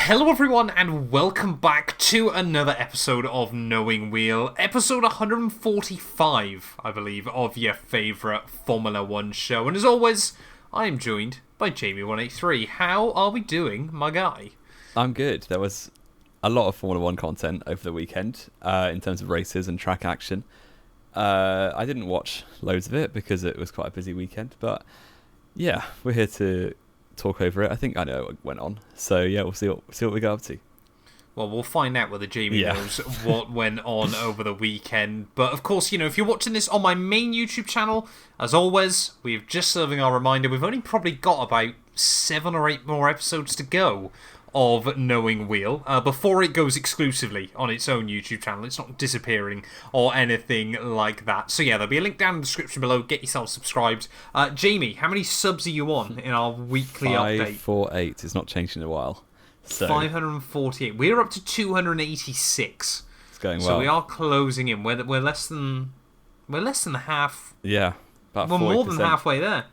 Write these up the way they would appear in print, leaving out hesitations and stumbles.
Hello everyone and welcome back to another episode of Knowing Wheel, episode 145, I believe, of your favourite Formula 1 show. And as always, I am joined by Jamie183. How are we doing, my guy? I'm good. There was a lot of Formula 1 content over the weekend in terms of races and track action. I didn't watch loads of it because it was quite a busy weekend, but yeah, we're here to talk over it. I think I know what went on, so yeah, we'll see what we go up to. Well, we'll find out whether Jamie knows what went on over the weekend. But of course, you know, if you're watching this on my main YouTube channel, as always, we've just serving our reminder. We've only probably got about 7 or 8 more episodes to go of Knowing Wheel before it goes exclusively on its own YouTube channel. It's not disappearing or anything like that. So yeah, there'll be a link down in the description below. Get yourself subscribed. Jamie, how many subs are you on in our weekly update? 548. It's not changed in a while. So 548. We're up to 286. It's going well. So we are closing in. We're less than half. Yeah, about 40%. We're more than halfway there.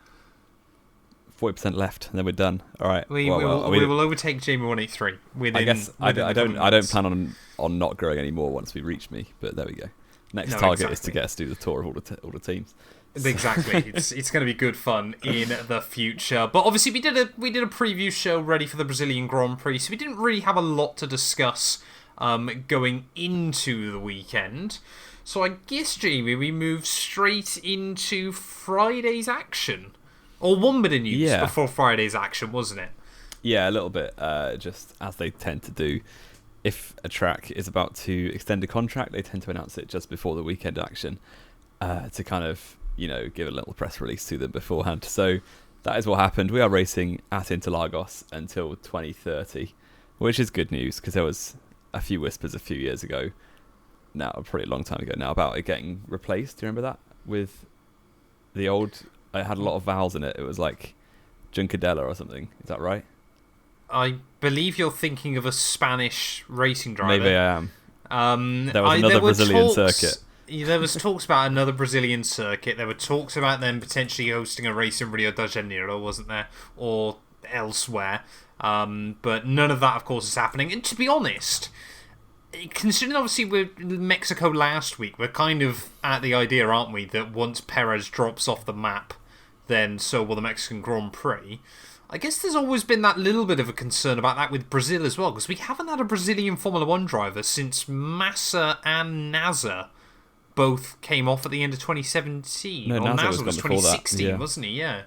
40% left, and then we're done. All right. We will overtake Jamie183 within. I guess I don't plan on not growing anymore once we reach me, but there we go. Next target is to get us to do the tour of all the teams. Exactly. it's going to be good fun in the future. But obviously we did a preview show ready for the Brazilian Grand Prix, so we didn't really have a lot to discuss going into the weekend. So I guess, Jamie, we move straight into Friday's action. Or 1 bit of news before Friday's action, wasn't it? Yeah, a little bit, just as they tend to do. If a track is about to extend a contract, they tend to announce it just before the weekend action to kind of, you know, give a little press release to them beforehand. So that is what happened. We are racing at Interlagos until 2030, which is good news because there was a few whispers a few years ago, now a pretty long time ago now, about it getting replaced. Do you remember that? With the old... It had a lot of vowels in it. It was like Juncadella or something. Is that right? I believe you're thinking of a Spanish racing driver. Maybe I am. There was another Brazilian circuit. There was talks about another Brazilian circuit. There were talks about them potentially hosting a race in Rio de Janeiro, wasn't there? Or elsewhere. But none of that, of course, is happening. And to be honest, considering obviously we're in Mexico last week, we're kind of at the idea, aren't we, that once Perez drops off the map, then so will the Mexican Grand Prix. I guess there's always been that little bit of a concern about that with Brazil as well, because we haven't had a Brazilian Formula 1 driver since Massa and Nasser both came off at the end of 2017. No, Nasser was 2016, that. Yeah. Wasn't he? Yeah.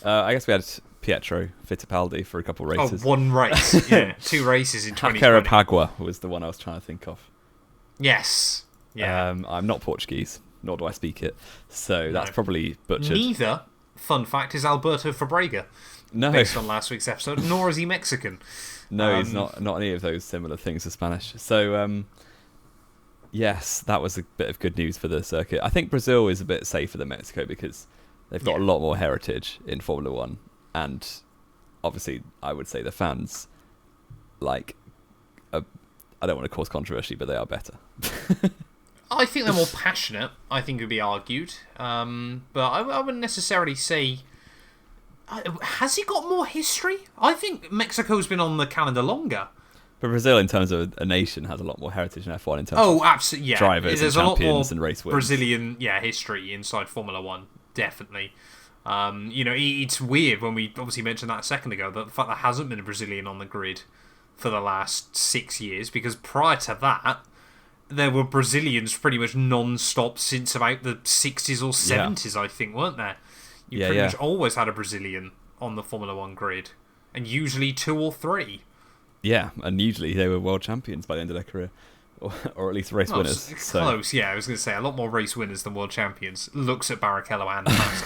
I guess we had Pietro Fittipaldi for a couple of races. Oh, one race. Yeah, 2 races in 2020. Haquerapagua was the one I was trying to think of. Yes. Yeah. I'm not Portuguese, nor do I speak it, so that's probably butchered. Neither, fun fact, is Alberto Fabrega. No. Based on last week's episode, nor is he Mexican. No, he's not any of those similar things to Spanish. So, yes, that was a bit of good news for the circuit. I think Brazil is a bit safer than Mexico because they've got a lot more heritage in Formula 1. And obviously, I would say the fans, I don't want to cause controversy, but they are better. I think they're more passionate, I think it would be argued. But I wouldn't necessarily say... Has he got more history? I think Mexico's been on the calendar longer. But Brazil, in terms of a nation, has a lot more heritage in F1 in terms of absolutely, drivers There's and a lot more champions and race wins. Brazilian history inside Formula 1, definitely. You know, it's weird when we obviously mentioned that a second ago, that the fact there hasn't been a Brazilian on the grid for the last 6 years, because prior to that, there were Brazilians pretty much non-stop since about the 60s or 70s, I think, weren't there? You pretty much always had a Brazilian on the Formula 1 grid, and usually 2 or 3. Yeah, and usually they were world champions by the end of their career, or at least race winners. Close, yeah. I was going to say, a lot more race winners than world champions. Looks at Barrichello and Massa.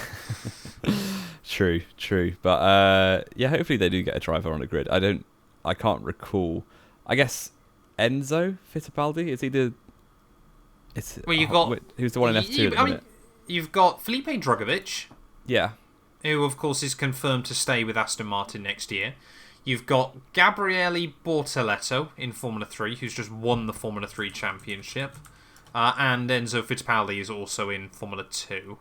True. But hopefully they do get a driver on the grid. I can't recall. I guess Enzo Fittipaldi, is he the... you've got... Who's the one in F2 at the minute? You've got Felipe Drugovich. Yeah. Who, of course, is confirmed to stay with Aston Martin next year. You've got Gabriele Bortoleto in Formula 3, who's just won the Formula 3 championship. And Enzo Fittipaldi is also in Formula 2.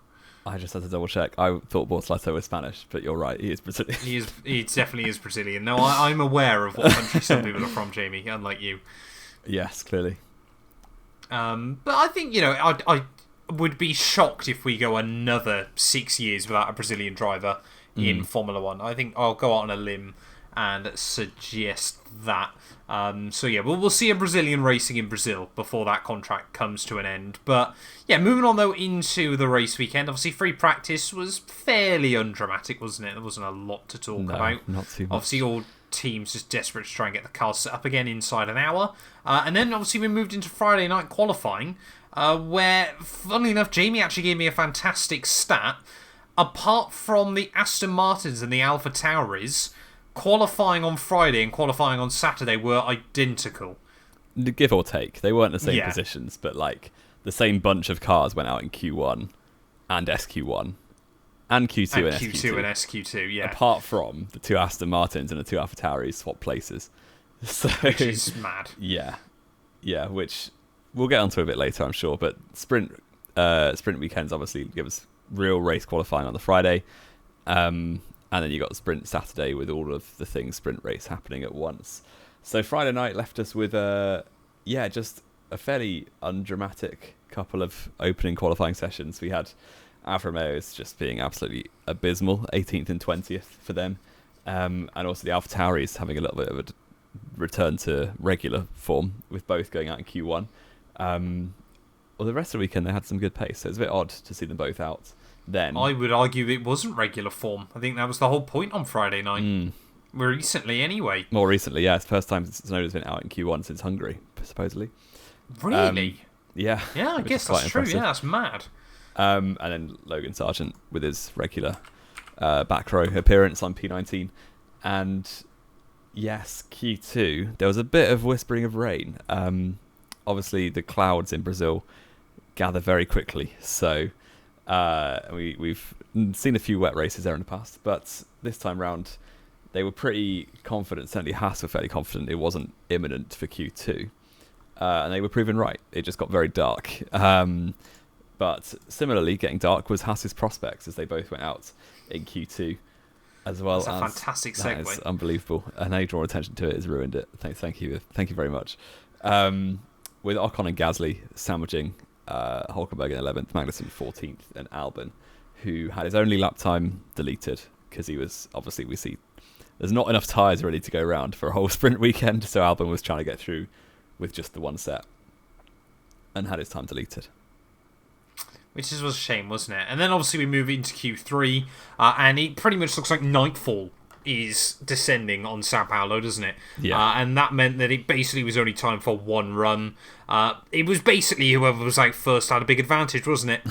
I just had to double check. I thought Bortoleto was Spanish, but you're right. He is Brazilian. He definitely is Brazilian. No, I'm aware of what country some people are from, Jamie, unlike you. Yes, clearly. But I think, I would be shocked if we go another 6 years without a Brazilian driver in Formula One. I think I'll go out on a limb and suggest that. So yeah, we'll see a Brazilian racing in Brazil before that contract comes to an end. But yeah, moving on though into the race weekend. Obviously, free practice was fairly undramatic, wasn't it? There wasn't a lot to talk about. Not too much. Obviously, all teams just desperate to try and get the cars set up again inside an hour. And then obviously we moved into Friday night qualifying, where, funnily enough, Jamie actually gave me a fantastic stat. Apart from the Aston Martins and the Alpha Tauris, qualifying on Friday and qualifying on Saturday were identical. Give or take. They weren't the same positions, but like the same bunch of cars went out in Q1 and SQ1 and Q2 and SQ2. Q2 and SQ2, yeah. Apart from the 2 Aston Martins and the 2 Alpha Tauris swap places. So, which is mad. Yeah. Yeah, which we'll get onto a bit later, I'm sure. But sprint weekends obviously give us real race qualifying on the Friday. And then you got the sprint Saturday with all of the things sprint race happening at once. So Friday night left us with just a fairly undramatic couple of opening qualifying sessions. We had Alfa Romeo's just being absolutely abysmal, 18th and 20th for them. And also the Alpha Tauris having a little bit of a return to regular form, with both going out in Q1. Well, the rest of the weekend they had some good pace, so it's a bit odd to see them both out then. I would argue it wasn't regular form. I think that was the whole point on Friday night. Recently, anyway. More recently, yeah. It's the first time Tsunoda's been out in Q1 since Hungary, supposedly. Really? Yeah. Yeah, I guess that's true. Yeah, that's mad. And then Logan Sargent with his regular back row appearance on P19. And yes, Q2, there was a bit of whispering of rain. Obviously, the clouds in Brazil gather very quickly. So we've seen a few wet races there in the past. But this time round, they were pretty confident. Certainly Haas were fairly confident it wasn't imminent for Q2. And they were proven right. It just got very dark. But similarly, getting dark was Haas's prospects as they both went out in Q2 as well. That's a fantastic segue. That is unbelievable. And now you draw attention to it has ruined it. Thank you very much. With Ocon and Gasly sandwiching Hulkenberg in 11th, Magnussen 14th, and Albon, who had his only lap time deleted because he was, obviously we see there's not enough tyres ready to go around for a whole sprint weekend, so Albon was trying to get through with just the one set and had his time deleted. Which was a shame, wasn't it? And then obviously we move into Q3, and it pretty much looks like nightfall is descending on Sao Paulo, doesn't it? Yeah. And that meant that it basically was only time for one run. It was basically whoever was like first had a big advantage, wasn't it?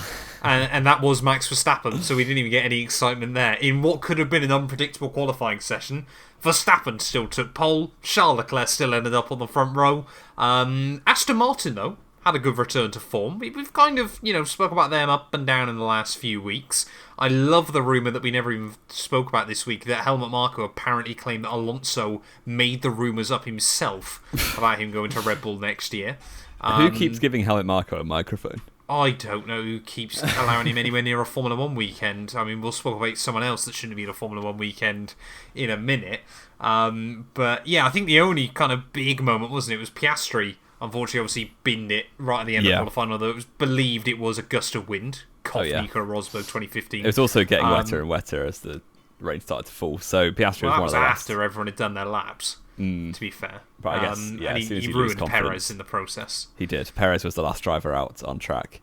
and that was Max Verstappen, so we didn't even get any excitement there. In what could have been an unpredictable qualifying session, Verstappen still took pole. Charles Leclerc still ended up on the front row. Aston Martin, though, had a good return to form. We've kind of, spoke about them up and down in the last few weeks. I love the rumour that we never even spoke about this week, that Helmut Marko apparently claimed that Alonso made the rumours up himself about him going to Red Bull next year. Who keeps giving Helmut Marko a microphone? I don't know who keeps allowing him anywhere near a Formula 1 weekend. I mean, we'll speak about someone else that shouldn't be at a Formula 1 weekend in a minute. But yeah, I think the only kind of big moment, wasn't it, was Piastri. Unfortunately, obviously, binned it right at the end of the qualifying, although it was believed it was a gust of wind. Nico Rosberg 2015. It was also getting wetter and wetter as the rain started to fall. So Piastri was one of the last. After everyone had done their laps, to be fair. But I guess, and he ruined Perez in the process. He did. Perez was the last driver out on track,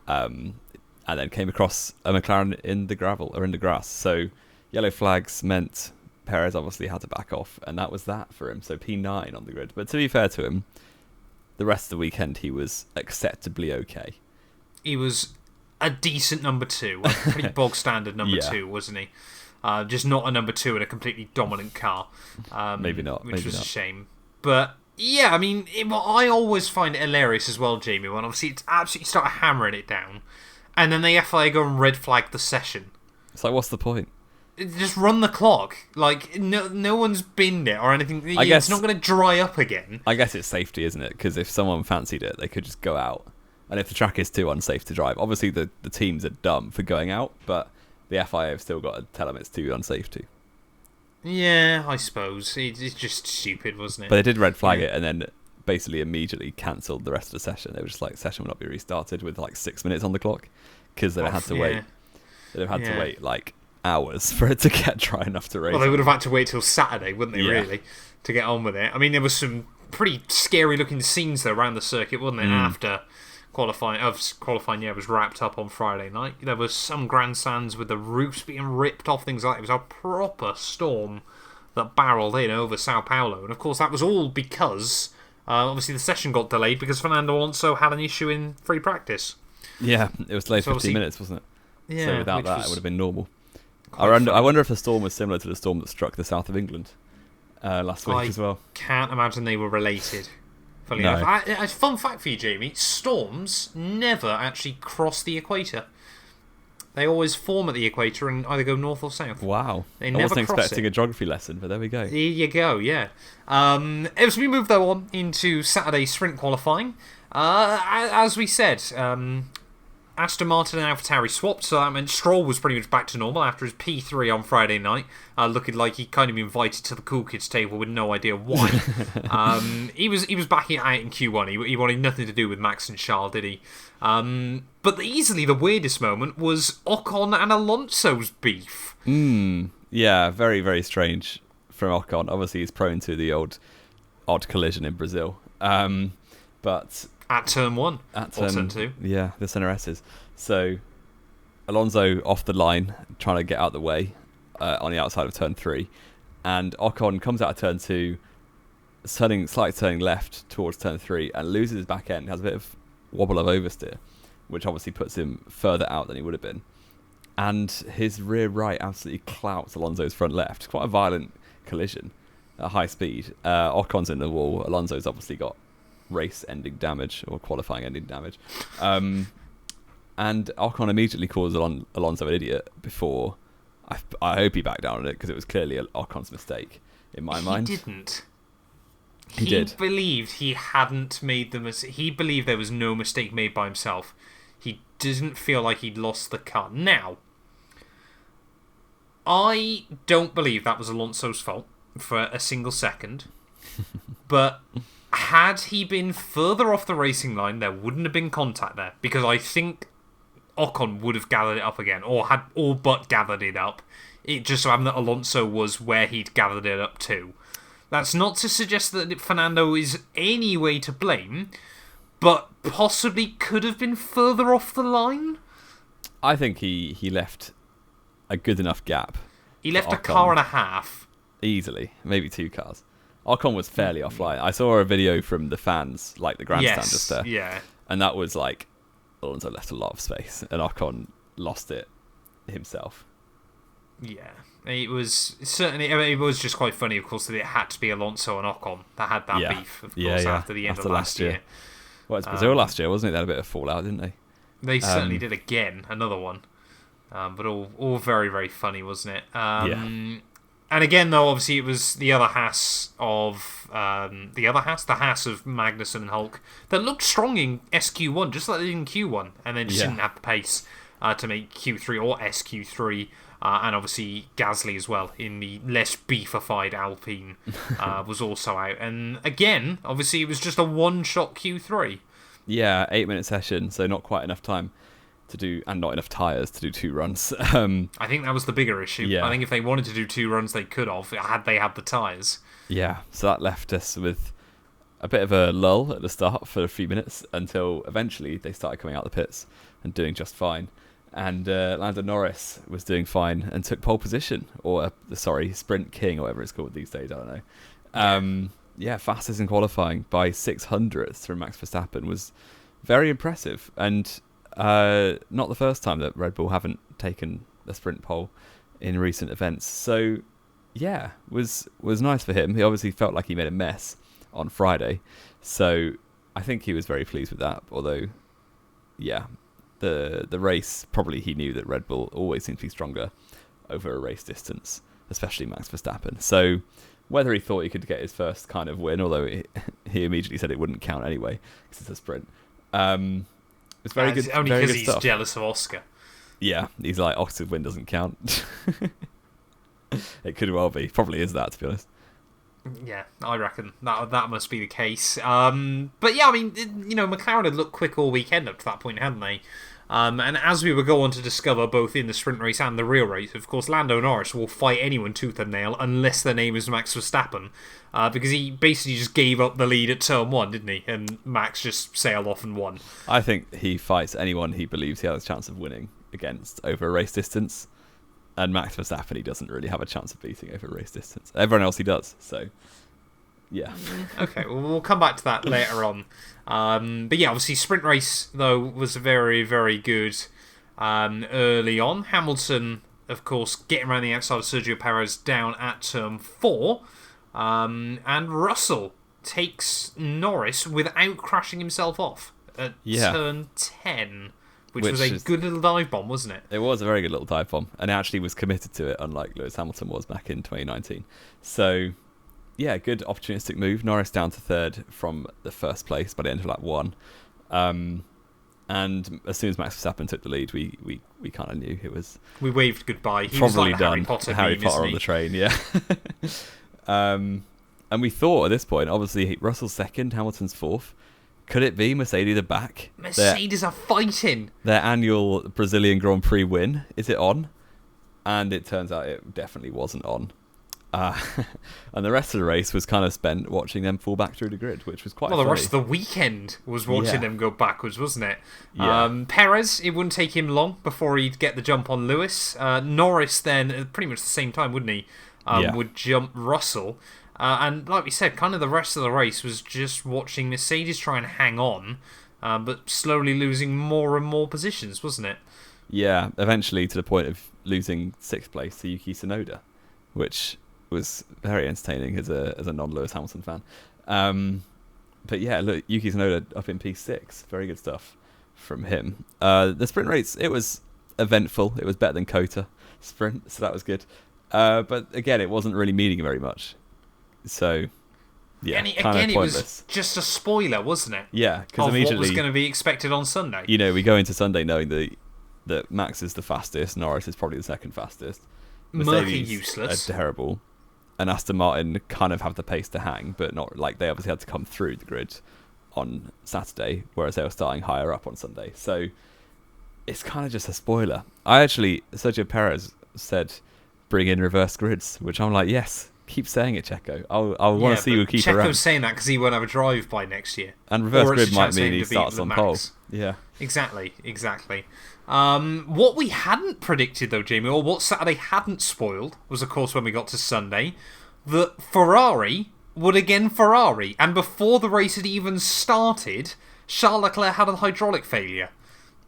and then came across a McLaren in the gravel or in the grass. So yellow flags meant Perez obviously had to back off, and that was that for him. So P9 on the grid. But to be fair to him, the rest of the weekend he was acceptably okay. He was a decent number two, a pretty bog standard number two, wasn't he? Just not a number two in a completely dominant car. Maybe not. Which was a shame. But yeah, I mean, I always find it hilarious as well, Jamie, when obviously it's absolutely start hammering it down, and then the FIA go and red flag the session. It's like, what's the point? Just run the clock. Like, no one's binned it or anything. I guess it's not going to dry up again. I guess it's safety, isn't it? Because if someone fancied it, they could just go out And if the track is too unsafe to drive, obviously the teams are dumb for going out, but the FIA have still got to tell them it's too unsafe to. Yeah, I suppose. It's just stupid, wasn't it? But they did red flag it and then basically immediately cancelled the rest of the session. They were just like, session will not be restarted with like 6 minutes on the clock because they had to wait. They'd have had to wait like hours for it to get dry enough to race. Well, they would have had to wait till Saturday, wouldn't they, really, to get on with it? I mean, there was some pretty scary looking scenes though around the circuit, wasn't it? After qualifying was wrapped up on Friday night. There was some grandstands with the roofs being ripped off, things like that. It was a proper storm that barreled in over Sao Paulo, and of course that was all because obviously the session got delayed because Fernando Alonso had an issue in free practice. Yeah, it was delayed 15 minutes, wasn't it? Yeah, so without that, it would have been normal. I wonder if the storm was similar to the storm that struck the south of England last week as well. Can't imagine they were related. Funny No. enough. Fun fact for you, Jamie: storms never actually cross the equator. They always form at the equator and either go north or south. Wow. They I never wasn't cross expecting it. a geography lesson, but there we go. There you go, yeah. As we move, though, on into Saturday sprint qualifying, as we said, Aston Martin and AlphaTauri swapped, so that meant Stroll was pretty much back to normal after his P3 on Friday night, looking like he kind of been invited to the cool kids table with no idea why. He was backing it out in Q1. He wanted nothing to do with Max and Charles, did he? But easily the weirdest moment was Ocon and Alonso's beef. Yeah, very, very strange from Ocon. Obviously, he's prone to the odd collision in Brazil. But At turn 1 or turn 2. Yeah, the center S's. So Alonso off the line, trying to get out the way on the outside of turn 3. And Ocon comes out of turn 2, slightly turning left towards turn 3, and loses his back end, has a bit of wobble of oversteer, which obviously puts him further out than he would have been. And his rear right absolutely clouts Alonso's front left. Quite a violent collision at high speed. Ocon's in the wall. Alonso's obviously got race-ending damage or qualifying-ending damage. And Ocon immediately calls Alonso an idiot before... I hope he backed down on it because it was clearly Ocon's mistake in my mind. He didn't. He did. Believed he hadn't made the mistake. He believed there was no mistake made by himself. He didn't feel like he'd lost the car. Now, I don't believe that was Alonso's fault for a single second. But had he been further off the racing line, there wouldn't have been contact there. Because I think Ocon would have gathered it up again, or had all but gathered it up. It just so happened that Alonso was where he'd gathered it up to. That's not to suggest that Fernando is any way to blame, but possibly could have been further off the line. I think he left a good enough gap. He left a car and a half. Easily, maybe 2 cars. Ocon was fairly offline. I saw a video from the fans, like the grandstand just there. Yeah. And that was like, Alonso left a lot of space, and Ocon lost it himself. Yeah. It was certainly. I mean, it was just quite funny, of course, that it had to be Alonso and Ocon that had that beef, of course, after the end of last year. Well, it's Brazil last year, wasn't it? They had a bit of fallout, didn't they? They certainly did again, another one. But all very, very funny, wasn't it? And again, though, obviously, it was the other Haas of the Haas of Magnussen and Hulk that looked strong in SQ1, just like they did in Q1, and then just didn't have the pace to make Q3 or SQ3. And obviously Gasly as well in the less beefified Alpine was also out. And again, obviously it was just a one-shot Q3. Yeah, 8-minute session, so not quite enough time to do, and not enough tyres to do 2 runs. I think that was the bigger issue. Yeah. I think if they wanted to do 2 runs, they could have, had they had the tyres. Yeah, so that left us with a bit of a lull at the start for a few minutes until eventually they started coming out the pits and doing just fine. And Lando Norris was doing fine and took pole position, or Sprint King, or whatever it's called these days. I don't know. Fastest in qualifying by 600ths from Max Verstappen was very impressive, and not the first time that Red Bull haven't taken the sprint pole in recent events. So yeah, was nice for him. He obviously felt like he made a mess on Friday, so I think he was very pleased with that. Although, yeah. The race, probably he knew that Red Bull always seemed to be stronger over a race distance, especially Max Verstappen. So whether he thought he could get his first kind of win, although he immediately said it wouldn't count anyway because it's a sprint, It's very good. Only very because good he's stuff. jealous of Oscar. Yeah, he's like, Oxford win doesn't count. It could well be. Probably is that, to be honest. Yeah, I reckon that must be the case. But yeah, I mean, McLaren had looked quick all weekend up to that point, hadn't they? And as we will go on to discover, both in the sprint race and the real race, of course, Lando Norris will fight anyone tooth and nail unless their name is Max Verstappen, because he basically just gave up the lead at turn 1, didn't he? And Max just sailed off and won. I think he fights anyone he believes he has a chance of winning against over a race distance. And Max Verstappen, he doesn't really have a chance of beating over race distance. Everyone else he does, so yeah. Okay, well, we'll come back to that later on. But yeah, obviously, sprint race, though, was very, very good early on. Hamilton, of course, getting around the outside of Sergio Perez down at turn 4. And Russell takes Norris without crashing himself off at turn 10. Which was a good little dive bomb, wasn't it? It was a very good little dive bomb, and actually was committed to it, unlike Lewis Hamilton was back in 2019. So, yeah, good opportunistic move. Norris down to 3rd from the first place by the end of lap 1. And as soon as Max Verstappen took the lead, we kind of knew it was... We waved goodbye. He probably was like done. Harry Potter on the train, yeah. And we thought at this point, obviously, Russell's 2nd, Hamilton's 4th. Could it be Mercedes are back? Mercedes are fighting. Their annual Brazilian Grand Prix win. Is it on? And it turns out it definitely wasn't on. And the rest of the race was kind of spent watching them fall back through the grid, which was quite funny. The rest of the weekend was watching them go backwards, wasn't it? Yeah. Perez, it wouldn't take him long before he'd get the jump on Lewis. Norris then, at pretty much the same time, wouldn't he? Would jump Russell. And like we said, kind of the rest of the race was just watching Mercedes try and hang on, but slowly losing more and more positions, wasn't it? Yeah, eventually to the point of losing 6th place to Yuki Tsunoda, which was very entertaining as a non-Lewis Hamilton fan. But yeah, look, Yuki Tsunoda up in P6, very good stuff from him. The sprint race, it was eventful. It was better than Kota sprint, so that was good. But again, it wasn't really meaning very much. So, yeah, again, it was just a spoiler, wasn't it? Yeah, because immediately what was going to be expected on Sunday. We go into Sunday knowing that Max is the fastest, Norris is probably the 2nd fastest, Mercedes useless, are terrible, and Aston Martin kind of have the pace to hang, but not like they obviously had to come through the grid on Saturday, whereas they were starting higher up on Sunday. So it's kind of just a spoiler. Sergio Perez said, "Bring in reverse grids," which I'm like, yes. Keep saying it, Checo. I want to see you keep around. Checo's saying that because he won't have a drive by next year. And reverse grid might mean he starts on pole. Yeah. Exactly. What we hadn't predicted, though, Jamie, or what Saturday hadn't spoiled, was, of course, when we got to Sunday, that Ferrari would again Ferrari. And before the race had even started, Charles Leclerc had a hydraulic failure.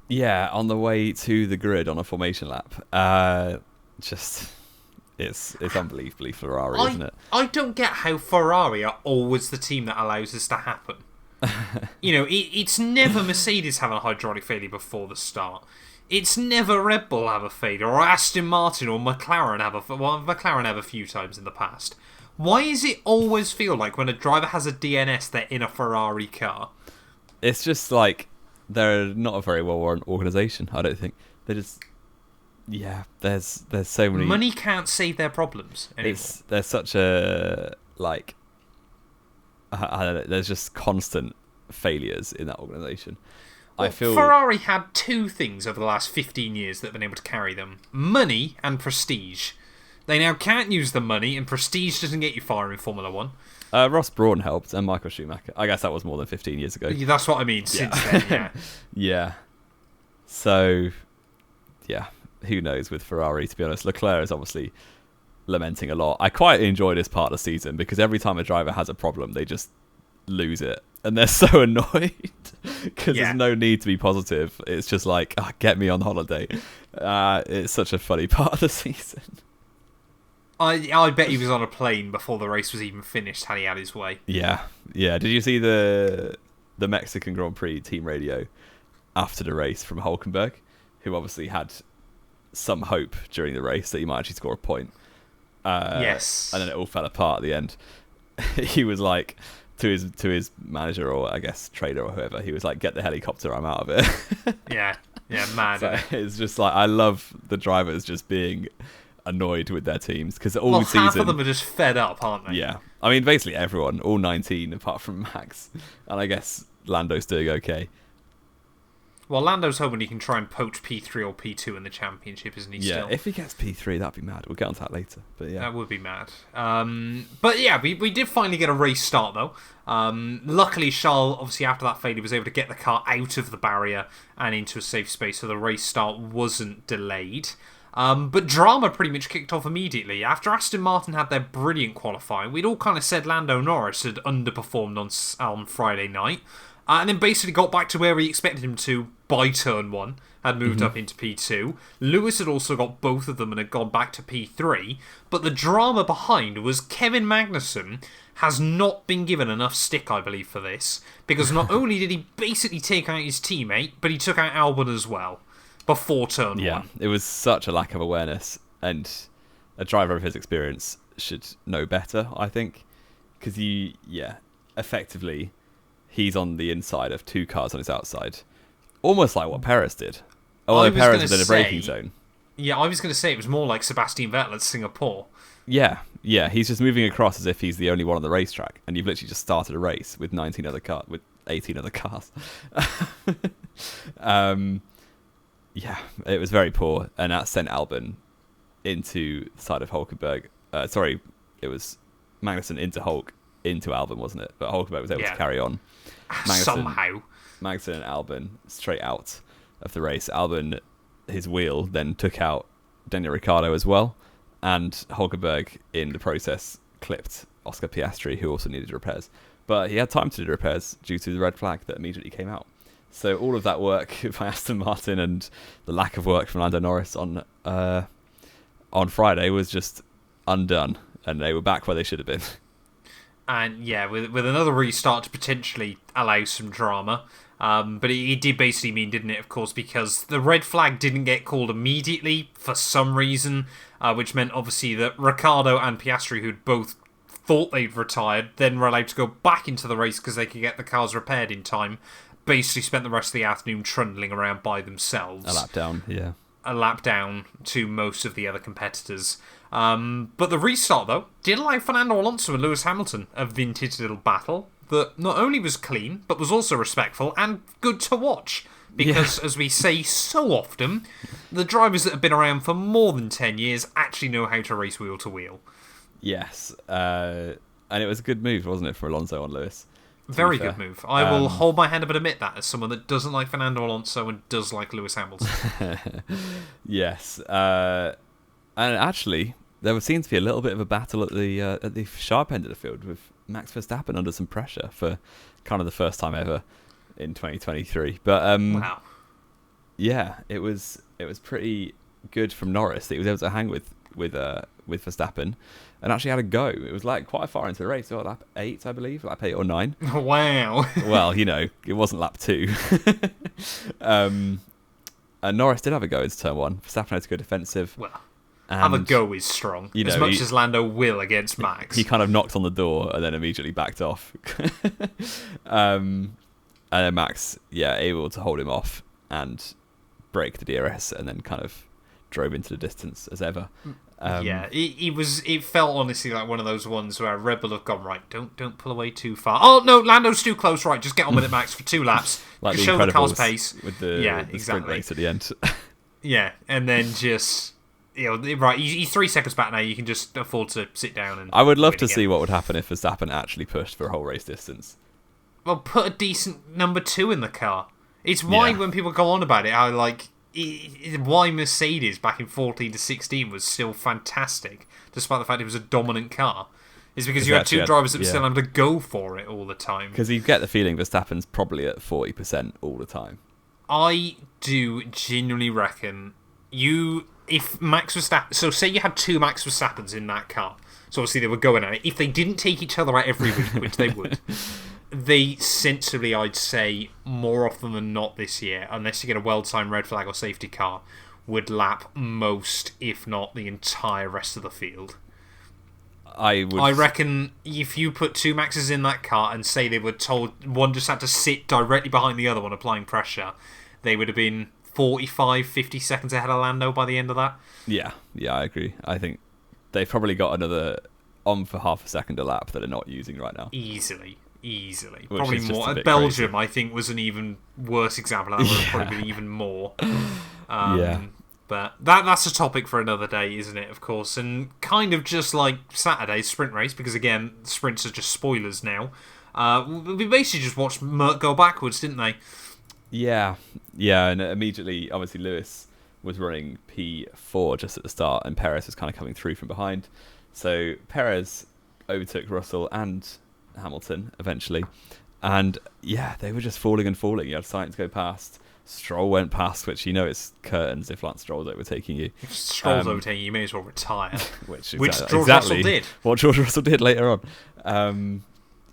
Yeah, on the way to the grid on a formation lap. It's unbelievably Ferrari, isn't it? I don't get how Ferrari are always the team that allows this to happen. It's never Mercedes having a hydraulic failure before the start. It's never Red Bull have a failure, or Aston Martin or McLaren McLaren have a few times in the past. Why does it always feel like when a driver has a DNS, they're in a Ferrari car? It's just like they're not a very well-run organisation, I don't think. They're just... Yeah, there's so many... Money can't save their problems anymore. There's such a, like... I don't know, there's just constant failures in that organisation. Well, Ferrari had 2 things over the last 15 years that have been able to carry them. Money and prestige. They now can't use the money, and prestige doesn't get you far in Formula 1. Ross Brawn helped, and Michael Schumacher. I guess that was more than 15 years ago. That's what I mean, since then, yeah. Yeah. So, yeah. Who knows with Ferrari, to be honest. Leclerc is obviously lamenting a lot. I quite enjoy this part of the season because every time a driver has a problem, they just lose it. And they're so annoyed because there's no need to be positive. It's just like, get me on holiday. It's such a funny part of the season. I bet he was on a plane before the race was even finished had he had his way. Yeah. Did you see the Mexican Grand Prix team radio after the race from Hulkenberg, who obviously had some hope during the race that he might actually score a point. Yes. And then it all fell apart at the end. He was like, to his manager, or I guess trader or whoever, he was like, "Get the helicopter, I'm out of it." Yeah, mad. So it's just like, I love the drivers just being annoyed with their teams, because all season half of them are just fed up, aren't they? Yeah, I mean basically everyone, all 19 apart from Max, and I guess Lando's doing okay. Well, Lando's hoping he can try and poach P3 or P2 in the championship, isn't he? Yeah, still? if he gets P3, that'd be mad. We'll get onto that later, but yeah, that would be mad. But yeah, we did finally get a race start though. Luckily, Charles, obviously after that failure, was able to get the car out of the barrier and into a safe space, so the race start wasn't delayed. But drama pretty much kicked off immediately. After Aston Martin had their brilliant qualifying, we'd all kind of said Lando Norris had underperformed on Friday night. And then basically got back to where we expected him to by turn 1, had moved up into P2. Lewis had also got both of them and had gone back to P3. But the drama behind was Kevin Magnussen has not been given enough stick, I believe, for this. Because not only did he basically take out his teammate, but he took out Albon as well before turn 1. Yeah, it was such a lack of awareness, and a driver of his experience should know better, I think. Because effectively, he's on the inside of 2 cars on his outside. Almost like what Perez did. Although Perez was in a braking zone. Yeah, I was going to say it was more like Sebastian Vettel at Singapore. Yeah, he's just moving across as if he's the only one on the racetrack, and you've literally just started a race with 18 other cars. Yeah, it was very poor, and that sent Albon into the side of Hulkenberg. It was Magnussen into Hulk, into Albon, wasn't it? But Hulkenberg was able to carry on. Somehow. Magnussen and Albon straight out of the race. Albon, his wheel, then took out Daniel Ricciardo as well, and Hulkenberg, in the process, clipped Oscar Piastri, who also needed repairs. But he had time to do the repairs due to the red flag that immediately came out. So all of that work by Aston Martin and the lack of work from Lando Norris on Friday was just undone, and they were back where they should have been. And yeah, with another restart to potentially allow some drama. But it did basically mean, didn't it, of course, because the red flag didn't get called immediately for some reason, which meant obviously that Ricciardo and Piastri, who'd both thought they'd retired, then were allowed to go back into the race because they could get the cars repaired in time. Basically spent the rest of the afternoon trundling around by themselves. A lap down, yeah. A lap down to most of the other competitors. But the restart, though, did allow Fernando Alonso and Lewis Hamilton a vintage little battle that not only was clean, but was also respectful and good to watch. Because, as we say so often, the drivers that have been around for more than 10 years actually know how to race wheel to wheel. Yes. And it was a good move, wasn't it, for Alonso on Lewis? Very good move. I will hold my hand up and admit that as someone that doesn't like Fernando Alonso and does like Lewis Hamilton. Yes. And actually, there seems to be a little bit of a battle at the sharp end of the field, with Max Verstappen under some pressure for kind of the first time ever in 2023. But wow. Yeah, it was pretty good from Norris that he was able to hang with Verstappen and actually had a go. It was like quite far into the race, lap 8, I believe, lap 8 or 9. Wow. Well, it wasn't lap 2. And Norris did have a go into turn 1. Verstappen had to go defensive. Well, have a go is strong. As much as Lando will against Max. He kind of knocked on the door and then immediately backed off. And then Max, able to hold him off and break the DRS, and then kind of drove into the distance as ever. It felt honestly like one of those ones where Red Bull have gone, right, don't pull away too far. Oh no, Lando's too close, right, just get on with it, Max, for 2 laps. Like show the car's pace. With the sprint race at the end. Yeah, and then just, right, he's 3 seconds back now, you can just afford to sit down and I would love to see what would happen if Verstappen actually pushed for a whole race distance. Well, put a decent number 2 in the car. It's why when people go on about it, why Mercedes back in 14 to 16 was still fantastic, despite the fact it was a dominant car, is because you had 2 drivers that were still having to go for it all the time. Because you get the feeling Verstappen's probably at 40% all the time. I do genuinely reckon if Max Verstappen, so say you had 2 Max Verstappens in that car, so obviously they were going at it, if they didn't take each other out every week, which they would, they sensibly, I'd say, more often than not this year, unless you get a well-timed red flag or safety car, would lap most, if not the entire rest of the field. I reckon if you put two Maxes in that car and say they were told one just had to sit directly behind the other one applying pressure, they would have been 45, 50 seconds ahead of Lando by the end of that. Yeah, I agree. I think they've probably got another on for half a second a lap that they're not using right now. Easily. Which Probably more. Belgium, crazy. I think, was an even worse example. That would have probably been even more. But that's a topic for another day, isn't it, of course? And kind of just like Saturday's sprint race, because, again, sprints are just spoilers now. We basically just watched Merc go backwards, didn't they? Yeah, and immediately, obviously, Lewis was running P4 just at the start, and Perez was kind of coming through from behind. So Perez overtook Russell and Hamilton eventually. And, yeah, they were just falling and falling. You had Sainz go past. Stroll went past, which it's curtains if Lance Stroll's overtaking you. If Stroll's overtaking you, you may as well retire. which George Russell did. What George Russell did later on.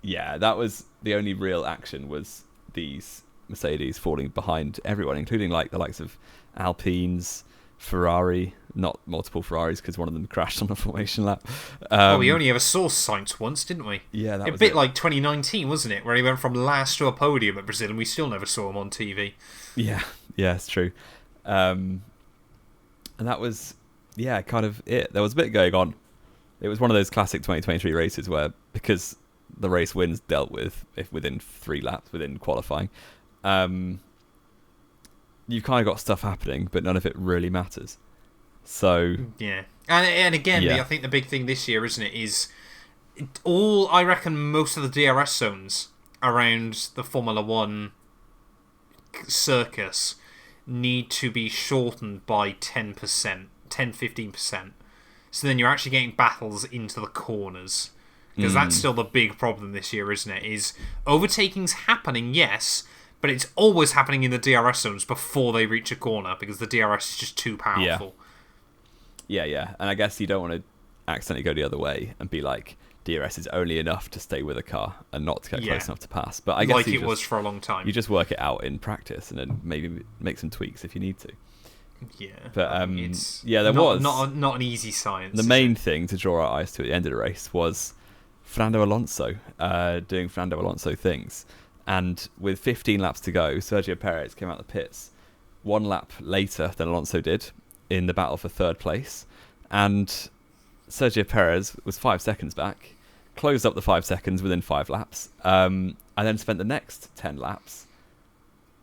That was the only real action, was these Mercedes falling behind everyone, including like the likes of Alpines, Ferrari, not multiple Ferraris because one of them crashed on a formation lap. We only ever saw Sainz once, didn't we? Yeah, that was a bit like 2019, wasn't it? Where he went from last to a podium at Brazil and we still never saw him on TV. Yeah, it's true. And that was, kind of it. There was a bit going on. It was one of those classic 2023 races where, because the race wins dealt with if within 3 laps, within qualifying, you've kind of got stuff happening, but none of it really matters. So yeah, and again, I think the big thing this year, isn't it, is I reckon most of the DRS zones around the Formula One circus need to be shortened by 10-15%. So then you're actually getting battles into the corners. Because that's still the big problem this year, isn't it? Is overtaking's happening, yes, but it's always happening in the DRS zones before they reach a corner because the DRS is just too powerful. Yeah. And I guess you don't want to accidentally go the other way and be like, DRS is only enough to stay with a car and not to get close enough to pass. But I guess like it was for a long time. You just work it out in practice and then maybe make some tweaks if you need to. Yeah, but there was not an easy science. The main thing to draw our eyes to at the end of the race was Fernando Alonso doing Fernando Alonso things, and with 15 laps to go, Sergio Perez came out the pits 1 lap later than Alonso did in the battle for 3rd place, and Sergio Perez was 5 seconds back, closed up the 5 seconds within 5 laps, and then spent the next 10 laps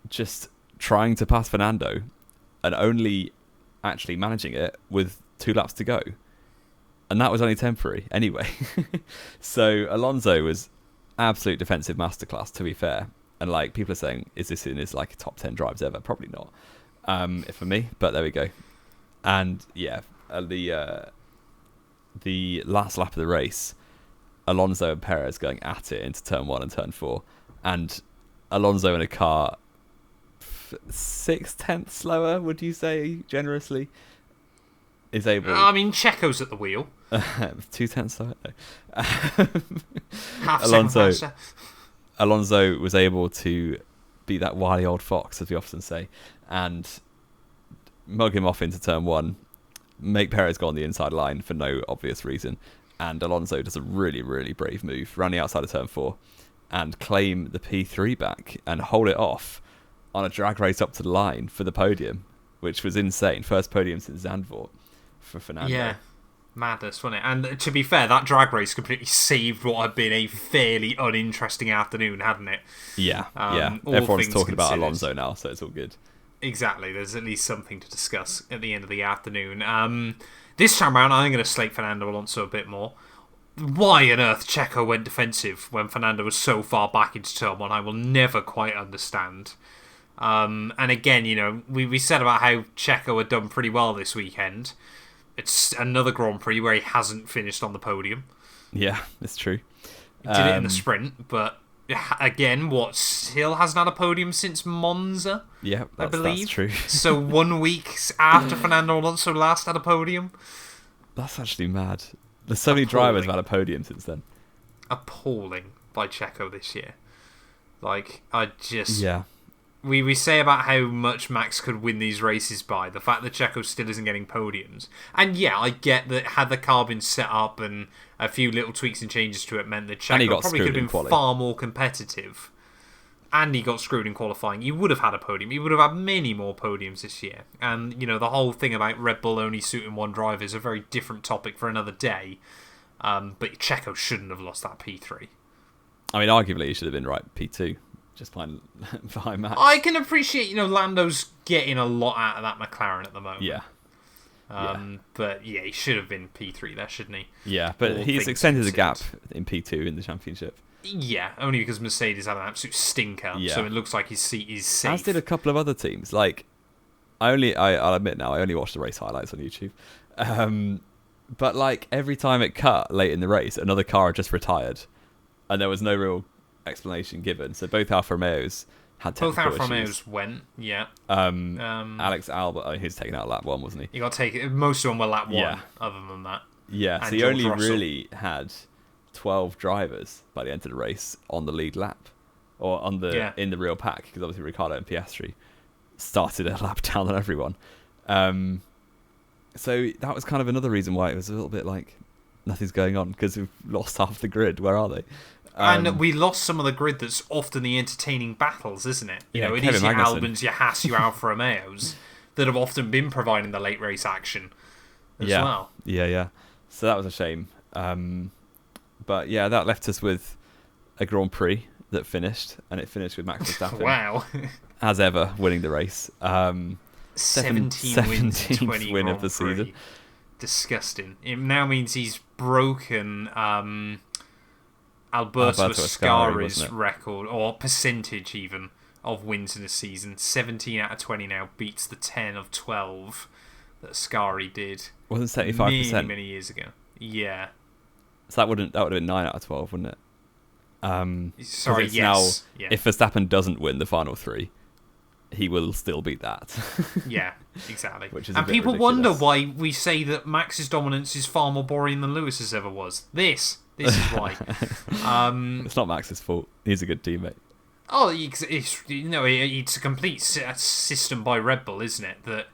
just trying to pass Fernando and only actually managing it with 2 laps to go. And that was only temporary anyway. So Alonso was absolute defensive masterclass, to be fair. And like people are saying, is this in his like top 10 drives ever? Probably not. For me, but there we go. And yeah, the last lap of the race, Alonso and Perez going at it into turn 1 and turn 4, and Alonso in a car 6/10 slower, would you say, generously, is able... I mean, Checo's at the wheel. 2/10 slower? No. Half second faster. Alonso was able to be that wily old fox, as we often say, and mug him off into turn 1, make Perez go on the inside line for no obvious reason, and Alonso does a really, really brave move, round the outside of turn 4, and claim the P3 back and hold it off on a drag race up to the line for the podium, which was insane. First podium since Zandvoort for Fernando. Yeah, madness, wasn't it? And to be fair, that drag race completely saved what had been a fairly uninteresting afternoon, hadn't it? Yeah. Everyone's talking about Alonso now, so it's all good. Exactly. There's at least something to discuss at the end of the afternoon. This time around, I'm going to slate Fernando Alonso a bit more. Why on earth Checo went defensive when Fernando was so far back into turn 1, I will never quite understand. And again, you know, we said about how Checo had done pretty well this weekend. It's another Grand Prix where he hasn't finished on the podium. Yeah, it's true. He did it in the sprint, but again, still hasn't had a podium since Monza? Yeah, I believe. That's true. So 1 week after Fernando Alonso last had a podium? That's actually mad. There's so many drivers who've had a podium since then. Appalling by Checo this year. Like, I just... Yeah. we say about how much Max could win these races by the fact that Checo still isn't getting podiums. And yeah, I get that had the car been set up and a few little tweaks and changes to it meant that Checo probably could have been far more competitive. And he got screwed in qualifying. He would have had a podium. He would have had many more podiums this year. And, the whole thing about Red Bull only suiting one driver is a very different topic for another day. But Checo shouldn't have lost that P3. I mean, arguably, he should have been right P2. Just behind Max. I can appreciate, Lando's getting a lot out of that McLaren at the moment. Yeah. But yeah, he should have been P3 there, shouldn't he? Yeah, but he's extended the gap in P2 in the championship. Yeah, only because Mercedes had an absolute stinker, so it looks like his seat is safe. As did a couple of other teams. Like, I'll admit now, I only watched the race highlights on YouTube. But like every time it cut late in the race, another car had just retired, and there was no real explanation given. So both Alfa Romeos had technical issues. Both Alfa Romeos went, yeah. Alex Albon, he was taken out lap 1, wasn't he? He got taken. Most of them were lap 1. Other than that, yeah. So he only really had 12 drivers by the end of the race on the lead lap, or on the in the real pack, because obviously Ricciardo and Piastri started a lap down on everyone. So that was kind of another reason why it was a little bit like nothing's going on, because we've lost half the grid. Where are they? And we lost some of the grid that's often the entertaining battles, isn't it? It is your Albons, your Haas, your Alfa Romeos that have often been providing the late race action as well. Yeah. So that was a shame. But yeah, that left us with a Grand Prix that finished, and it finished with Max Verstappen. Wow. As ever, winning the race. 17 wins in 20 win Grand of the Prix. season. Disgusting. It now means he's broken Alberto Ascari's record, or percentage even, of wins in a season. 17 out of 20 now beats the 10 of 12 that Ascari did. Wasn't 75%? Many years ago. Yeah. So that would have been 9 out of 12, wouldn't it? Sorry, yes. Now, if Verstappen doesn't win the final 3, he will still beat that. Yeah, exactly. Which is and people ridiculous. wonder why we say that Max's dominance is far more boring than Lewis's ever was. This is why. It's not Max's fault. He's a good teammate. Oh, it's a complete system by Red Bull, isn't it? That,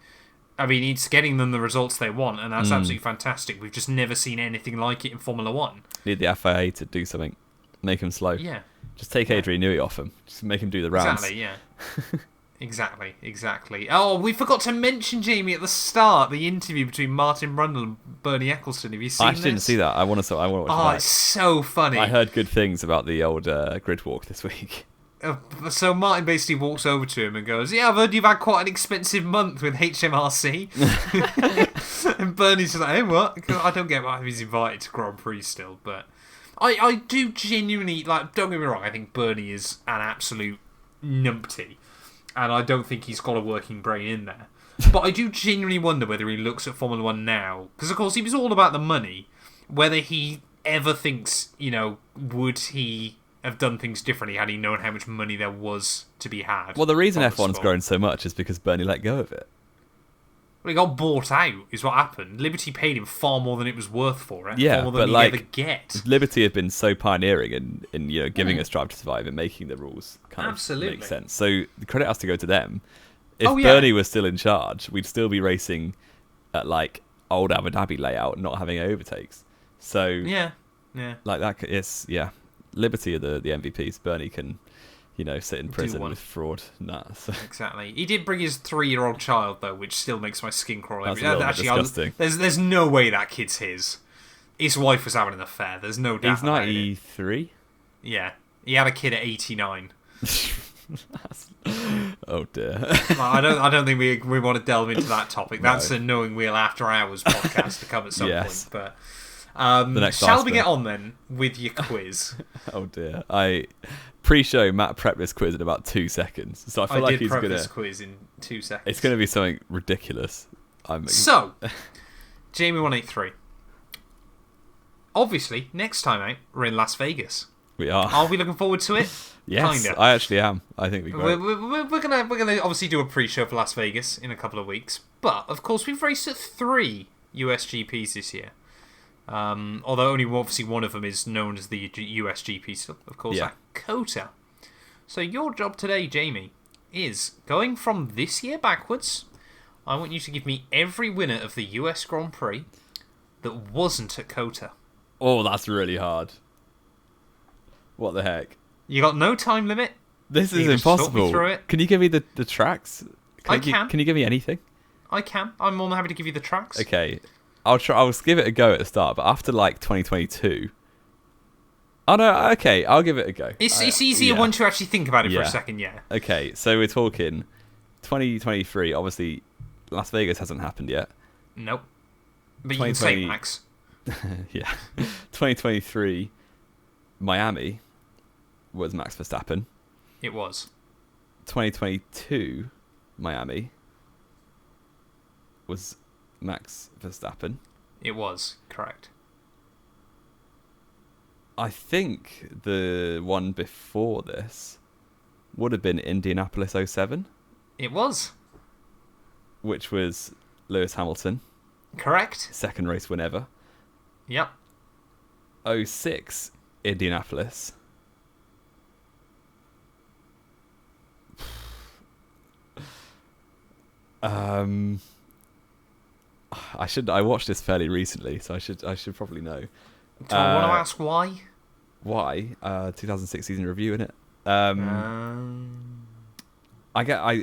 I mean, it's getting them the results they want, and that's absolutely fantastic. We've just never seen anything like it in Formula 1. Need the FIA to do something. Make him slow. Yeah. Just take Adrian Newey off him. Just make him do the rounds. Exactly, yeah. Exactly. Oh, we forgot to mention, Jamie, at the start, the interview between Martin Brundle and Bernie Ecclestone. Have you seen this? I didn't see that. I want to watch it. Oh, it's so funny. I heard good things about the old grid walk this week. So Martin basically walks over to him and goes, "Yeah, I've heard you've had quite an expensive month with HMRC." And Bernie's just like, "Hey, what?" I don't get why he's invited to Grand Prix still, but I do genuinely, like, don't get me wrong, I think Bernie is an absolute numpty, and I don't think he's got a working brain in there. But I do genuinely wonder whether he looks at Formula 1 now, because of course he was all about the money, whether he ever thinks, would he have done things differently had he known how much money there was to be had. Well, the reason F1's grown so much is because Bernie let go of it. Well, he got bought out, is what happened. Liberty paid him far more than it was worth for it. Yeah, far more but than he'd ever get. Liberty have been so pioneering in giving us Drive to Survive and making the rules kind of make sense. So the credit has to go to them. If Bernie was still in charge, we'd still be racing at like old Abu Dhabi layout, not having overtakes. So yeah, like that is Liberty are the MVPs. Bernie can, sit in prison with fraud. So. Exactly. He did bring his 3-year-old child though, which still makes my skin crawl. That's a little bit disgusting. There's no way that kid's his. His wife was having an affair. There's no doubt. He's 93. Yeah, he had a kid at 89. Oh dear. I don't think we want to delve into that topic. That's a Knowing Wheel After Hours podcast to come at some point. But shall we get on then with your quiz? Oh dear. Pre-show, Matt prepped this quiz in about 2 seconds, so I feel like he's gonna. This quiz in 2 seconds. It's gonna be something ridiculous. So, Jamie183. Obviously, next time out, we're in Las Vegas. We are. Are we looking forward to it? Yes, Kinda. I actually am. I think we're gonna obviously do a pre-show for Las Vegas in a couple of weeks, but of course we've raced at 3 USGPs this year. Although only obviously one of them is known as the USGP, so of course at COTA. So your job today, Jamie, is, going from this year backwards, I want you to give me every winner of the US Grand Prix that wasn't at COTA. Oh, that's really hard. What the heck? You got no time limit. This is You just talk me impossible. through it. Can you give me the tracks? I can. Can you give me anything? I can. I'm more than happy to give you the tracks. Okay, I'll try. I'll give it a go at the start, but after like 2022. Oh no. Okay, I'll give it a go. It's easier once you actually think about it for a second. Yeah. Okay, so we're talking 2023. Obviously, Las Vegas hasn't happened yet. Nope. But you can say Max. Yeah. 2023, Miami was Max Verstappen. It was. 2022, Miami was Max Verstappen. It was, correct. I think the one before this would have been Indianapolis 07. It was. Which was Lewis Hamilton. Correct. Second race win ever. Yep. 06, Indianapolis. I watched this fairly recently, so I should probably know. Do I want to ask why? Why? 2006 season review, innit?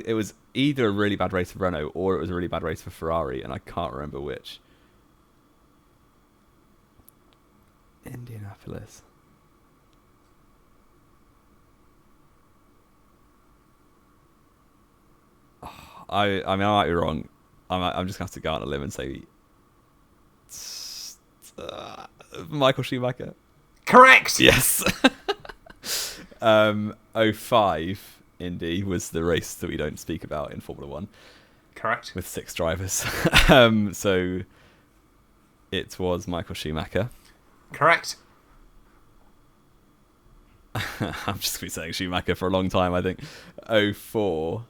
It was either a really bad race for Renault or it was a really bad race for Ferrari, and I can't remember which. Indianapolis. I mean, I might be wrong. I'm just going to have to go out on a limb and say Michael Schumacher. Correct! Yes. 05 Indy was the race that we don't speak about in Formula 1. Correct. With 6 drivers. So it was Michael Schumacher. Correct. I'm just going to be saying Schumacher for a long time, I think. 04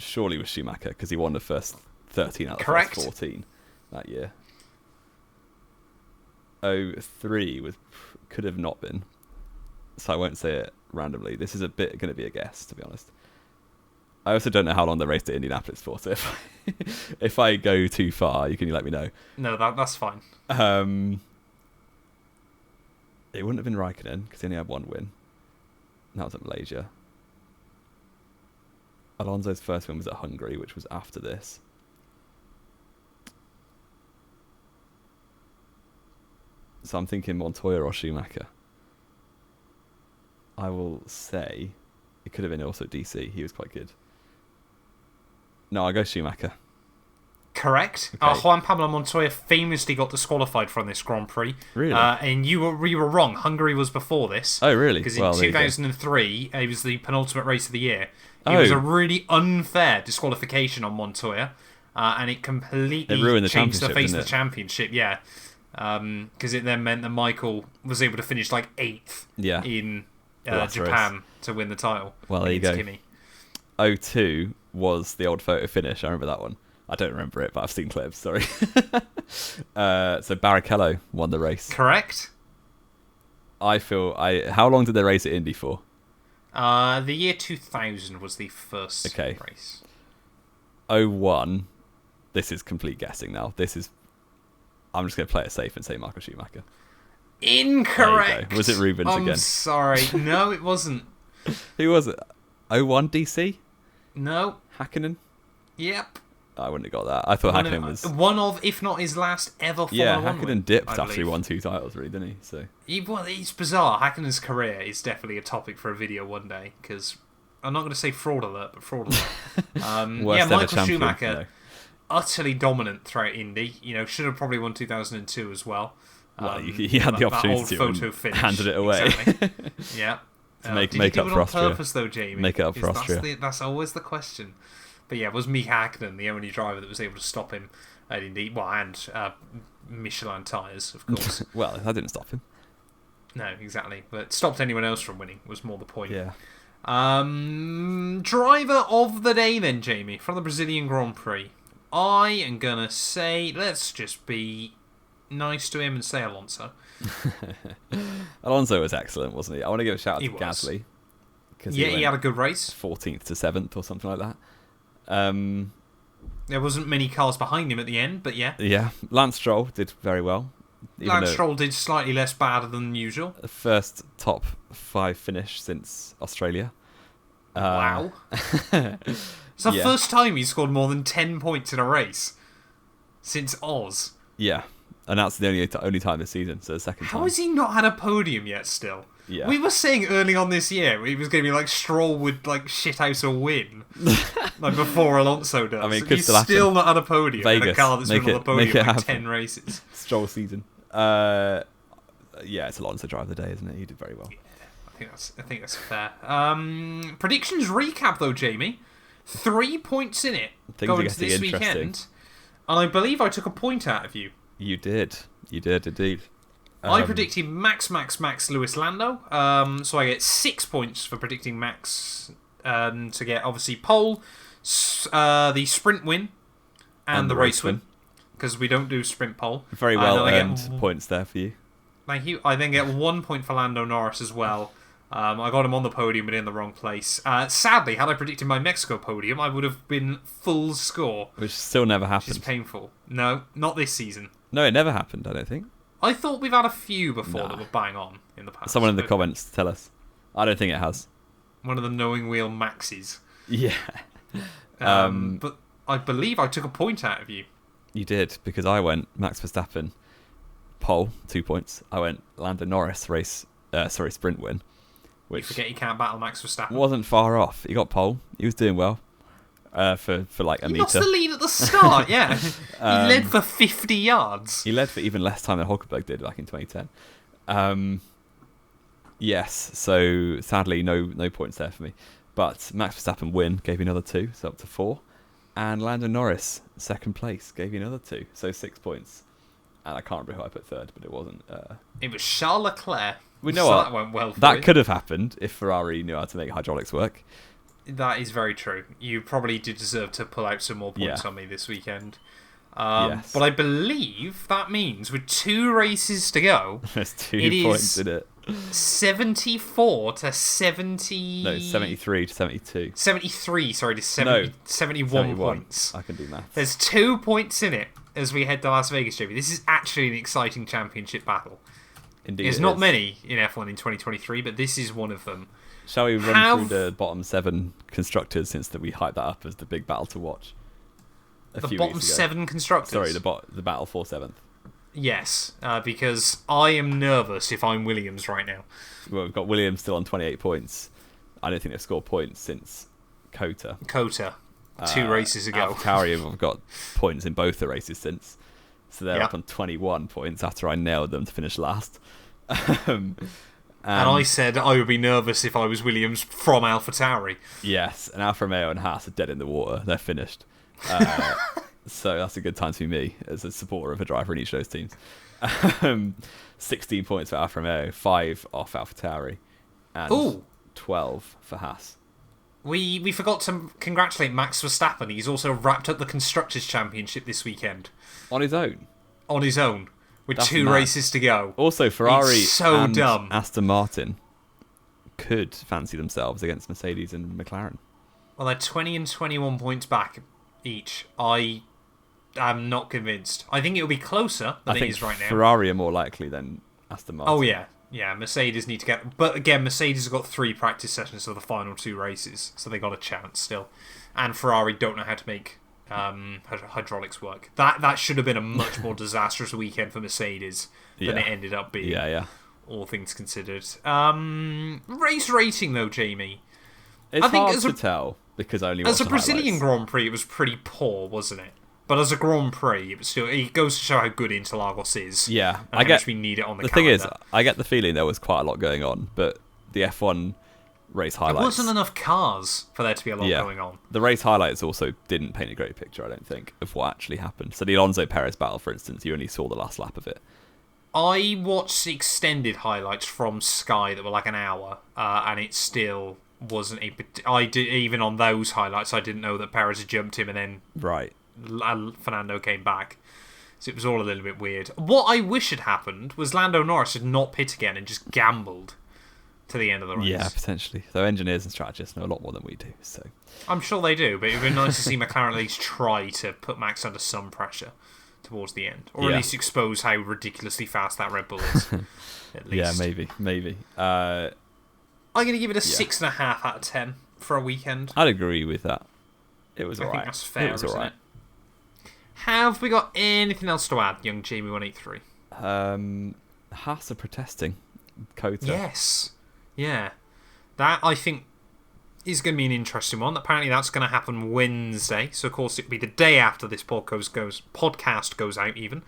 surely was Schumacher because he won the first 13 out of the first 14 that year. 03 could have not been, so I won't say it randomly. This is going to be a guess, to be honest. I also don't know how long the race to Indianapolis for, so if I go too far, you can let me know. No, that's fine. It wouldn't have been Raikkonen because he only had one win. That was at Malaysia. Alonso's first win was at Hungary, which was after this. So I'm thinking Montoya or Schumacher. I will say it could have been also DC. He was quite good. No, I'll go Schumacher. Correct. Okay. Juan Pablo Montoya famously got disqualified from this Grand Prix. Really? And you were wrong. Hungary was before this. Oh, really? Because in 2003, it was the penultimate race of the year. It was a really unfair disqualification on Montoya, and it completely ruined the changed the face of didn't the championship. Yeah, because it then meant that Michael was able to finish like 8th in Japan to win the title. Well, there you go. Kimi. 02 was the old photo finish. I remember that one. I don't remember it, but I've seen clips. Sorry. So Barrichello won the race. Correct. How long did they race at Indy for? The year 2000 was the first race. 01. This is complete guessing now. I'm just going to play it safe and say Michael Schumacher. Incorrect. Was it Rubens again? I'm sorry. No, it wasn't. Who was it? 01 DC? No. Hakkinen? Yep. I wouldn't have got that. I thought Hakkinen was one of, if not his last ever Formula 1 Hakkinen dipped after he won 2 titles, really, didn't he? So it's bizarre. Hakkinen's career is definitely a topic for a video one day, because I'm not going to say fraud alert, but fraud alert. Michael Schumacher, utterly dominant throughout Indy. Should have probably won 2002 as well. Well, he had the opportunity to photo finish. Handed it away. Exactly. Yeah. To make did you up do for it on Austria. purpose, though, Jamie? Make it up for Austria. That's always the question. But yeah, was Mika Hakkinen the only driver that was able to stop him at Indy? Well, and Michelin tyres, of course. Well, that didn't stop him. No, exactly. But stopped anyone else from winning was more the point. Yeah. Driver of the day then, Jamie, from the Brazilian Grand Prix. I am going to say, let's just be nice to him and say Alonso. Alonso was excellent, wasn't he? I want to give a shout out to Gasly. Cause he had a good race. 14th to 7th or something like that. There wasn't many cars behind him at the end, but yeah. Yeah, Lance Stroll did very well. Lance Stroll did slightly less bad than usual. The first top 5 finish since Australia. Wow. It's the first time he scored more than 10 points in a race since Oz. Yeah, and that's the only time this season, so the second time. How has he not had a podium yet still? Yeah. We were saying early on this year it was going to be like Stroll would like shithouse a win like before Alonso does. I mean, he's still not had a podium Vegas, in a car that's been on the podium for like 10 races. Stroll season. Yeah, it's Alonso drive of the day, isn't it? He did very well. Yeah, I think that's fair. Predictions recap though, Jamie. 3 points in it going into this weekend. And I believe I took a point out of you. You did indeed. I predicted Max Lewis Lando. So I get 6 points for predicting Max to get obviously pole, the sprint win, and the race win. Because we don't do sprint pole. Very well earned points there for you. Thank you. I then get 1 point for Lando Norris as well. I got him on the podium but in the wrong place. Sadly, had I predicted my Mexico podium, I would have been full score. Which still never happened. Which is painful. No, not this season. No, it never happened, I don't think. I thought we've had a few before that were bang on in the past. Someone in the comments tell us. I don't think it has. One of the knowing wheel Maxes. Yeah. But I believe I took a point out of you. You did, because I went Max Verstappen, pole, 2 points. I went Lando Norris, sprint win. Which you forget you can't battle Max Verstappen. Wasn't far off. He got pole. He was doing well for like a metre. He lost the lead at the start, yeah. He led for 50 yards. He led for even less time than Hulkenberg did back in 2010. Yes, so sadly no points there for me. But Max Verstappen win gave you another 2, so up to 4. And Lando Norris, second place, gave you another 2, so 6 points. And I can't remember who I put third, but it wasn't. It was Charles Leclerc. We know what? That went well for that you. Could have happened if Ferrari knew how to make hydraulics work. That is very true. You probably did deserve to pull out some more points on me this weekend. Yes. But I believe that means with 2 races to go, there's 2 points in it. 74 to 70. No, 73 to 72. 73, sorry, to 71 points. I can do maths. There's 2 points in it as we head to Las Vegas, Jamie. This is actually an exciting championship battle. Indeed, there's not many in F1 in 2023, but this is one of them. Shall we run through the bottom 7 constructors since that we hyped that up as the big battle to watch? The bottom 7 constructors? Sorry, the battle for 7th. Yes, because I am nervous if I'm Williams right now. Well, we've got Williams still on 28 points. I don't think they've scored points since Cota. 2 races ago. AlphaTauri have got points in both the races since. So they're up on 21 points after I nailed them to finish last. And I said I would be nervous if I was Williams from AlphaTauri. Yes, and Alfa Romeo and Haas are dead in the water. They're finished. So that's a good time to be me as a supporter of a driver in each of those teams. 16 points for Alfa Romeo, 5 off AlphaTauri, and 12 for Haas. We forgot to congratulate Max Verstappen. He's also wrapped up the Constructors' Championship this weekend. On his own? On his own, with That's 2 races to go. Also, Ferrari and Aston Martin could fancy themselves against Mercedes and McLaren. Well, they're 20 and 21 points back each. I am not convinced. I think it'll be closer than it is right now. Ferrari are more likely than Aston Martin. Oh, yeah. Yeah, Mercedes need to get... But again, Mercedes have got 3 practice sessions for the final 2 races, so they got a chance still. And Ferrari don't know how to make hydraulics work. That should have been a much more disastrous weekend for Mercedes than it ended up being. Yeah. All things considered. Race rating, though, Jamie. It's hard to tell, because I only watched As a Brazilian Grand Prix, it was pretty poor, wasn't it? But as a Grand Prix, it goes to show how good Interlagos is. Yeah, and how much we need it on the calendar. The thing is, I get the feeling there was quite a lot going on, but the F1 race highlights... There wasn't enough cars for there to be a lot going on. The race highlights also didn't paint a great picture, I don't think, of what actually happened. So the Alonso Perez battle, for instance, you only saw the last lap of it. I watched extended highlights from Sky that were like an hour, and it still wasn't even on those highlights, I didn't know that Perez had jumped him and then... Right. Fernando came back, so it was all a little bit weird. What I wish had happened was Lando Norris had not pit again and just gambled to the end of the race. Yeah, potentially. Though engineers and strategists know a lot more than we do, so... I'm sure they do, but it would be nice to see McLaren at least try to put Max under some pressure towards the end. Or at least expose how ridiculously fast that Red Bull is. At least. Yeah, maybe. I'm going to give it a 6.5 out of 10 for a weekend. I'd agree with that. It was alright. I think that's fair, it was alright. Have we got anything else to add, young Jamie183? Haas are protesting Kota. Yes. Yeah. That, I think, is going to be an interesting one. Apparently that's going to happen Wednesday. So, of course, it'll be the day after this podcast goes out, even.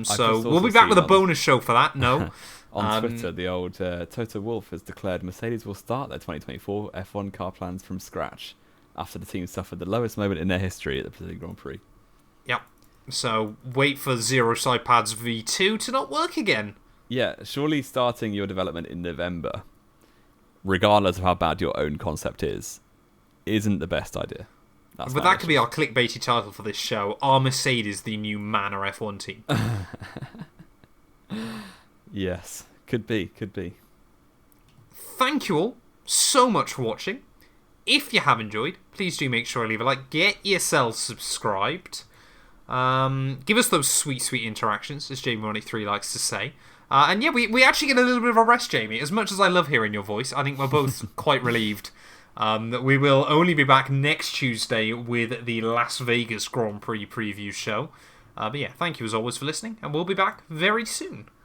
So, we'll be back with a bonus show for that. No. On Twitter, the old Toto Wolff has declared Mercedes will start their 2024 F1 car plans from scratch after the team suffered the lowest moment in their history at the Brazilian Grand Prix. Yep. So, wait for Zero Side Pads V2 to not work again. Yeah, surely starting your development in November, regardless of how bad your own concept is, isn't the best idea. But that could be our clickbaity title for this show. Are Mercedes the new Manor F1 team? Yes, could be. Thank you all so much for watching. If you have enjoyed, please do make sure to leave a like. Get yourselves subscribed. Give us those sweet interactions, as Jamie183 likes to say. And yeah, we actually get a little bit of a rest, Jamie. As much as I love hearing your voice, I think we're both quite relieved that we will only be back next Tuesday with the Las Vegas Grand Prix preview show. But yeah, thank you as always for listening, and we'll be back very soon.